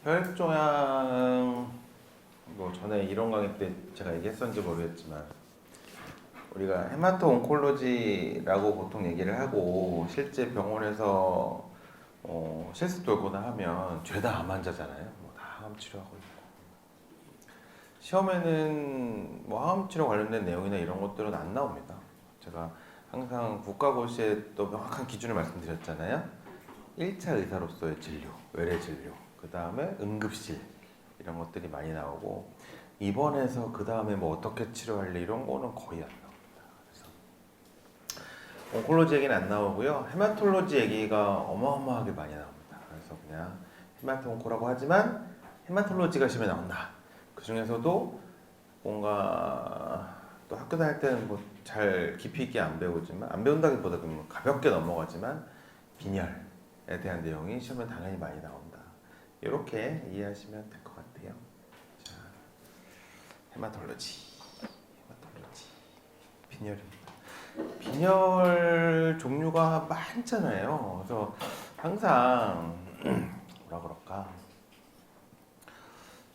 혈액종양 뭐 전에 이론 강의 때 제가 얘기했었는지 모르겠지만 우리가 헤마토 온콜로지라고 보통 얘기를 하고 실제 병원에서 실습 돌거나 하면 죄다 암 환자잖아요. 뭐 다 항암 치료하고 있고 시험에는 뭐 항암 치료 관련된 내용이나 이런 것들은 안 나옵니다. 제가 항상 국가고시에 또 명확한 기준을 말씀드렸잖아요. 1차 의사로서의 진료, 외래 진료, 그 다음에 응급실 이런 것들이 많이 나오고 입원해서 그 다음에 뭐 어떻게 치료할래 이런 거는 거의 안 나옵니다. 그래서 온콜로지 얘기는 안 나오고요. 헤마톨로지 얘기가 어마어마하게 많이 나옵니다. 그래서 그냥 헤마토온코라고 하지만 헤마톨로지가 시험에 나온다. 그 중에서도 뭔가 또 학교 다닐 때는 뭐 잘 깊이 있게 안 배우지만 안 배운다기보다 뭐 가볍게 넘어가지만 빈혈에 대한 내용이 시험에 당연히 많이 나온다. 이렇게 이해하시면 될 것 같아요. 자, 헤마톨로지, 빈혈입니다. 빈혈 종류가 많잖아요. 그래서 항상 뭐라 그럴까?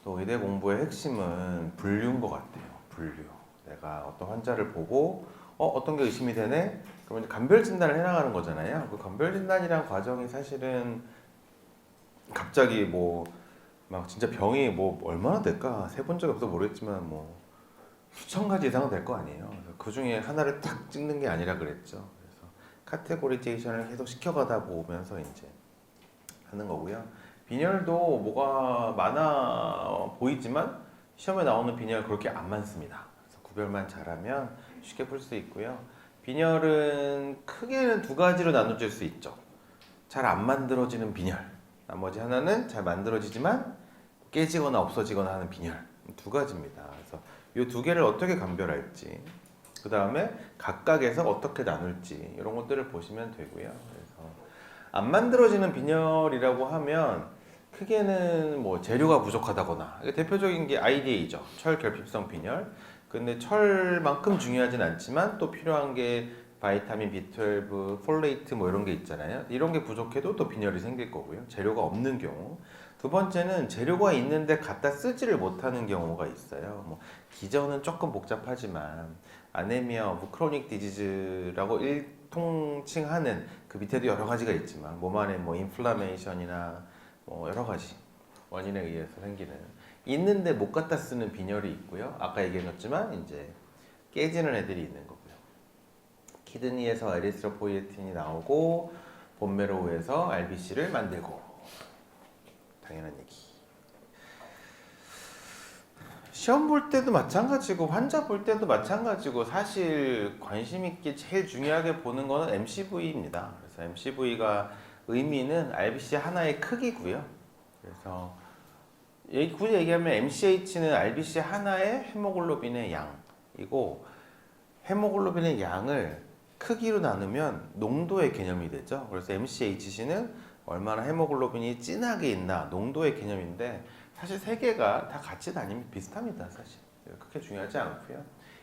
또 의대 공부의 핵심은 분류인 것 같아요. 분류. 내가 어떤 환자를 보고 어떤 게 의심이 되네? 그러면 이제 감별 진단을 해나가는 거잖아요. 그 감별 진단이란 과정이 사실은 갑자기 뭐 막 진짜 병이 뭐 얼마나 될까? 세본 적이 없어서 모르겠지만 뭐 수천 가지 이상은 될 거 아니에요. 그래서 그 중에 하나를 딱 찍는 게 아니라 그랬죠. 그래서 카테고리제이션을 계속 시켜가다 보면서 이제 하는 거고요. 빈혈도 뭐가 많아 보이지만 시험에 나오는 빈혈 그렇게 안 많습니다. 그래서 구별만 잘하면 쉽게 풀 수 있고요. 빈혈은 크게는 두 가지로 나눠질 수 있죠. 잘 안 만들어지는 빈혈. 나머지 하나는 잘 만들어지지만 깨지거나 없어지거나 하는 빈혈. 두 가지입니다. 그래서 이 두 개를 어떻게 감별할지, 그 다음에 각각에서 어떻게 나눌지 이런 것들을 보시면 되고요. 그래서 안 만들어지는 빈혈이라고 하면 크게는 뭐 재료가 부족하다거나 대표적인 게 IDA죠. 철 결핍성 빈혈. 근데 철만큼 중요하진 않지만 또 필요한 게 바이타민 B12, 폴레이트 뭐 이런 게 있잖아요. 이런 게 부족해도 또 빈혈이 생길 거고요. 재료가 없는 경우. 두 번째는 재료가 있는데 갖다 쓰지를 못하는 경우가 있어요. 뭐 기전은 조금 복잡하지만 아네미아 오브 크로닉 디지즈라고 일통칭하는 그 밑에도 여러 가지가 있지만 몸 안에 뭐 인플라메이션이나 뭐 여러 가지 원인에 의해서 생기는 있는데 못 갖다 쓰는 빈혈이 있고요. 아까 얘기했지만 이제 깨지는 애들이 있는 거고요. 키드니에서 에리스로포이에틴이 나오고 본메로우에서 RBC를 만들고 당연한 얘기. 시험 볼 때도 마찬가지고 환자 볼 때도 마찬가지고 사실 관심 있게 제일 중요하게 보는 거는 MCV입니다. 그래서 MCV가 의미는 RBC 하나의 크기고요. 그래서 굳이 얘기하면 MCH는 RBC 하나의 헤모글로빈의 양이고 헤모글로빈의 양을 크기로 나누면 농도의 개념이 되죠. 그래서 MCHC는 얼마나 헤모글로빈이 진하게 있나 농도의 개념인데 사실 세 개가 다 같이 다니면 비슷합니다. 사실 그렇게 중요하지 않고요.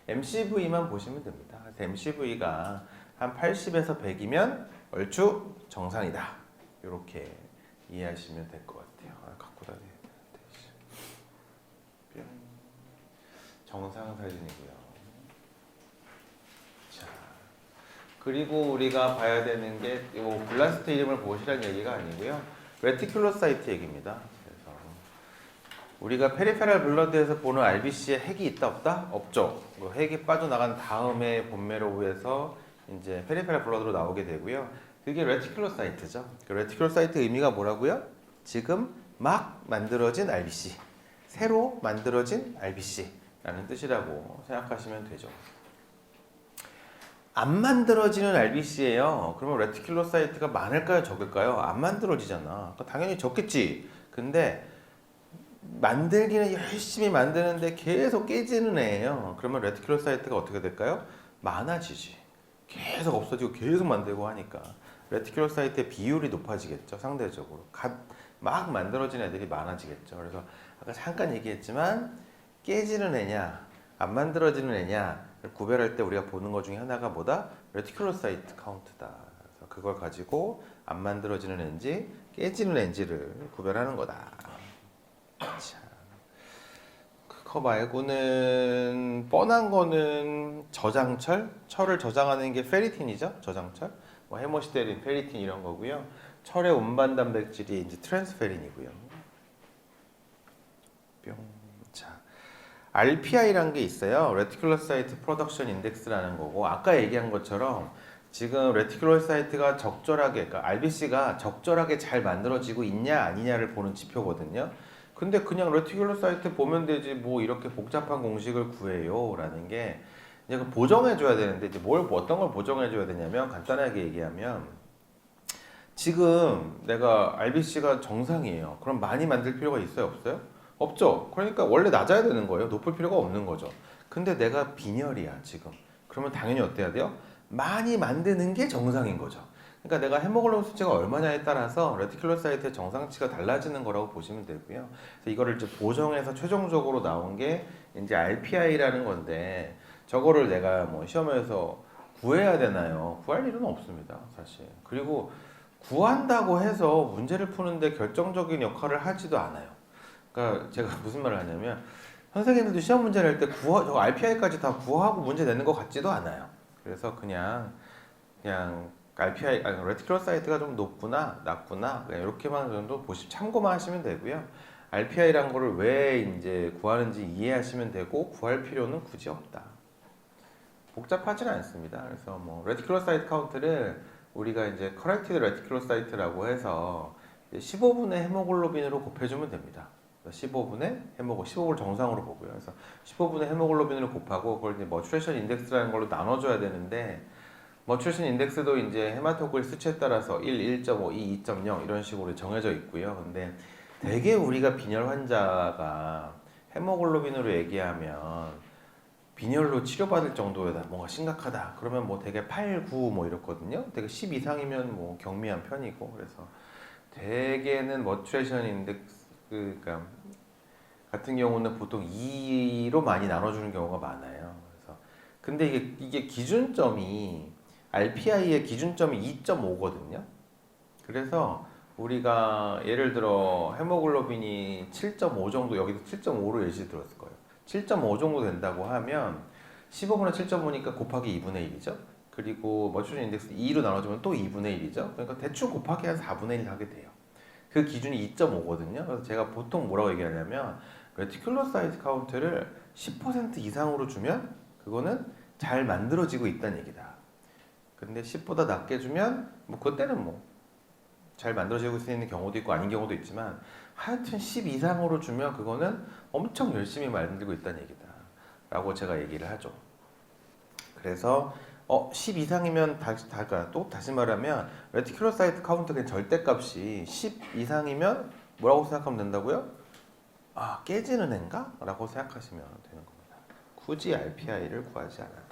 MCV만 보시면 됩니다. 그래서 MCV가 한 80에서 100이면 얼추 정상이다. 이렇게 이해하시면 될 것 같아요. 갖고 다녀야 되는데 정상 사진이고요. 자, 그리고 우리가 봐야 되는 게 이 블라스트 이름을 보시라는 얘기가 아니고요. 레티큘로사이트 얘기입니다. 그래서 우리가 페리페랄 블러드에서 보는 RBC에 핵이 있다 없다? 없죠. 그 핵이 빠져나간 다음에 본메로우에서 이제 페리페랄 블러드로 나오게 되고요. 그게 레티큘로사이트죠. 그 레티큘로사이트 의미가 뭐라고요? 지금 막 만들어진 RBC, 새로 만들어진 RBC라는 뜻이라고 생각하시면 되죠. 안 만들어지는 RBC예요. 그러면 레티큘로사이트가 많을까요, 적을까요? 안 만들어지잖아. 그러니까 당연히 적겠지. 근데 만들기는 열심히 만드는데 계속 깨지는 애예요. 그러면 레티큘로사이트가 어떻게 될까요? 많아지지. 계속 없어지고 계속 만들고 하니까 레티큘로사이트의 비율이 높아지겠죠. 상대적으로 막 만들어진 애들이 많아지겠죠. 그래서 아까 잠깐 얘기했지만 깨지는 애냐 안 만들어지는 애냐를 구별할 때 우리가 보는 것 중에 하나가 뭐다? 레티큘로사이트 카운트다. 그래서 그걸 가지고 안 만들어지는 애인지 깨지는 애인지를 구별하는 거다. 자, 그거 말고는 뻔한 거는 저장철, 철을 저장하는 게 페리틴이죠. 저장철, 뭐 헤모시데린, 페리틴 이런 거고요. 철의 운반 단백질이 이제 트랜스페린이고요. 뿅. 자, RPI라는 게 있어요. 레티큘로사이트 프로덕션 인덱스라는 거고 아까 얘기한 것처럼 지금 레티큘로사이트가 적절하게, 그러니까 RBC가 적절하게 잘 만들어지고 있냐 아니냐를 보는 지표거든요. 근데 그냥 레티큘로사이트 보면 되지 뭐 이렇게 복잡한 공식을 구해요 라는 게 이제 그 보정해 줘야 되는데 이제 어떤 걸 보정해 줘야 되냐면 간단하게 얘기하면 지금 내가 RBC가 정상이에요. 그럼 많이 만들 필요가 있어요 없어요? 없죠. 그러니까 원래 낮아야 되는 거예요. 높을 필요가 없는 거죠. 근데 내가 빈혈이야 지금. 그러면 당연히 어때야 돼요? 많이 만드는 게 정상인 거죠. 그러니까 내가 헤모글로빈 수치가 얼마냐에 따라서 레티큘로사이트의 정상치가 달라지는 거라고 보시면 되고요. 그래서 이거를 이제 보정해서 최종적으로 나온 게 이제 RPI라는 건데 저거를 내가 뭐 시험에서 구해야 되나요? 구할 일은 없습니다, 사실. 그리고 구한다고 해서 문제를 푸는데 결정적인 역할을 하지도 않아요. 그러니까 제가 무슨 말을 하냐면 선생님들도 시험 문제를 할 때 저 RPI까지 다 구하고 문제 내는 것 같지도 않아요. 그래서 그냥 RPI, 레티큘로사이트가 좀 높구나, 낮구나, 이렇게만 정도 참고만 하시면 되고요. RPI란 거를 왜 이제 구하는지 이해하시면 되고 구할 필요는 굳이 없다. 복잡하지는 않습니다. 그래서 뭐 레티큘로사이트 카운트를 우리가 이제 커렉티드 레티큘로사이트라고 해서 15분의 헤모글로빈으로 곱해주면 됩니다. 15분의 15를 정상으로 보고요. 그래서 15분의 헤모글로빈을 곱하고 그걸 이제 머추레이션 인덱스라는 걸로 나눠줘야 되는데 머추레이션 인덱스도 이제 헤마토크릴 수치에 따라서 1, 1.5, 2, 2.0 이런 식으로 정해져 있고요. 근데 되게 우리가 빈혈 환자가 헤모글로빈으로 얘기하면 빈혈로 치료받을 정도에다 뭔가 심각하다. 그러면 뭐 되게 8, 9 뭐 이렇거든요. 되게 10 이상이면 뭐 경미한 편이고 그래서 대개는 머추레이션 인덱스 그러니까 같은 경우는 보통 2로 많이 나눠주는 경우가 많아요. 그래서 근데 이게 기준점이 RPI의 기준점이 2.5거든요. 그래서 우리가 예를 들어 헤모글로빈이 7.5 정도 여기도 7.5로 예시 들었을 거예요. 7.5 정도 된다고 하면 15분의 7.5니까 곱하기 2분의 1이죠. 그리고 머추레이션 인덱스 2로 나눠주면 또 2분의 1이죠. 그러니까 대충 곱하기 한 4분의 1 하게 돼요. 그 기준이 2.5거든요. 그래서 제가 보통 뭐라고 얘기하냐면 레티큘로사이트 카운트를 10% 이상으로 주면 그거는 잘 만들어지고 있다는 얘기다. 근데 10보다 낮게 주면 뭐 그때는 뭐 잘 만들어지고 있는 경우도 있고 아닌 경우도 있지만 하여튼 10 이상으로 주면 그거는 엄청 열심히 만들고 있다는 얘기다. 라고 제가 얘기를 하죠. 그래서 10 이상이면 다시 말하면 레티큘로사이트 카운트의 절대값이 10 이상이면 뭐라고 생각하면 된다고요? 아, 깨지는 애인가? 라고 생각하시면 되는 겁니다. 굳이 RPI를 구하지 않아요.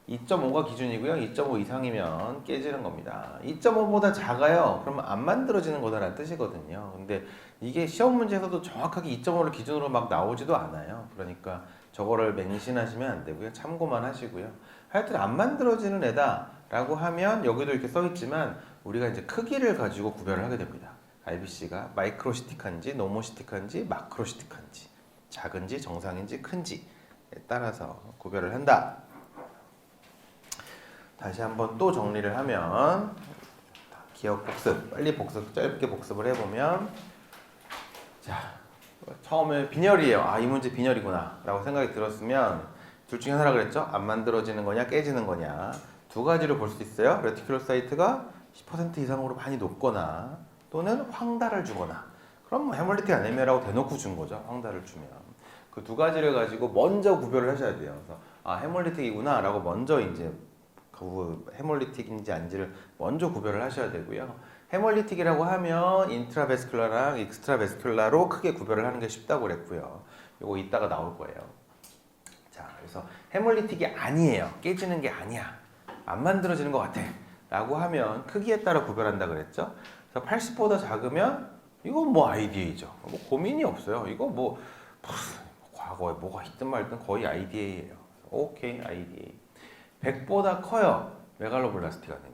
2.5가 기준이고요. 2.5 이상이면 깨지는 겁니다. 2.5보다 작아요. 그러면 안 만들어지는 거다라는 뜻이거든요. 근데 이게 시험 문제에서도 정확하게 2.5를 기준으로 막 나오지도 않아요. 그러니까 저거를 맹신하시면 안 되고요. 참고만 하시고요. 하여튼 안 만들어지는 애다 라고 하면 여기도 이렇게 써 있지만 우리가 이제 크기를 가지고 구별을 하게 됩니다. RBC가 마이크로시틱한지 노모시틱한지 마크로시틱한지 작은지 정상인지 큰지에 따라서 구별을 한다. 다시 한번 또 정리를 하면 기억 복습, 빨리 복습, 짧게 복습을 해보면 자, 처음에 빈혈이에요. 아, 이 문제 빈혈이구나 라고 생각이 들었으면 둘 중에 하나라 그랬죠? 안 만들어지는 거냐 깨지는 거냐 두 가지로 볼 수 있어요. 레티큘로사이트가 10% 이상으로 많이 높거나 또는 황달을 주거나 그럼 뭐 헤몰리틱 아니미아라고 대놓고 준 거죠. 황달을 주면 그 두 가지를 가지고 먼저 구별을 하셔야 돼요. 그래서 아, 헤몰리틱이구나 라고 먼저 이제 그 헤몰리틱인지 아닌지를 먼저 구별을 하셔야 되고요. 헤몰리틱이라고 하면 인트라베스큘라랑 익스트라베스큘라로 크게 구별을 하는 게 쉽다고 그랬고요. 이거 이따가 나올 거예요. 자, 그래서 헤몰리틱이 아니에요. 깨지는 게 아니야. 안 만들어지는 것 같아. 라고 하면 크기에 따라 구별한다 그랬죠. 그래서 80보다 작으면 이건 뭐 IDA죠. 뭐 고민이 없어요. 이거 뭐 과거에 뭐가 있든 말든 거의 IDA예요. 오케이, IDA. 100보다 커요. 메갈로블라스티가 된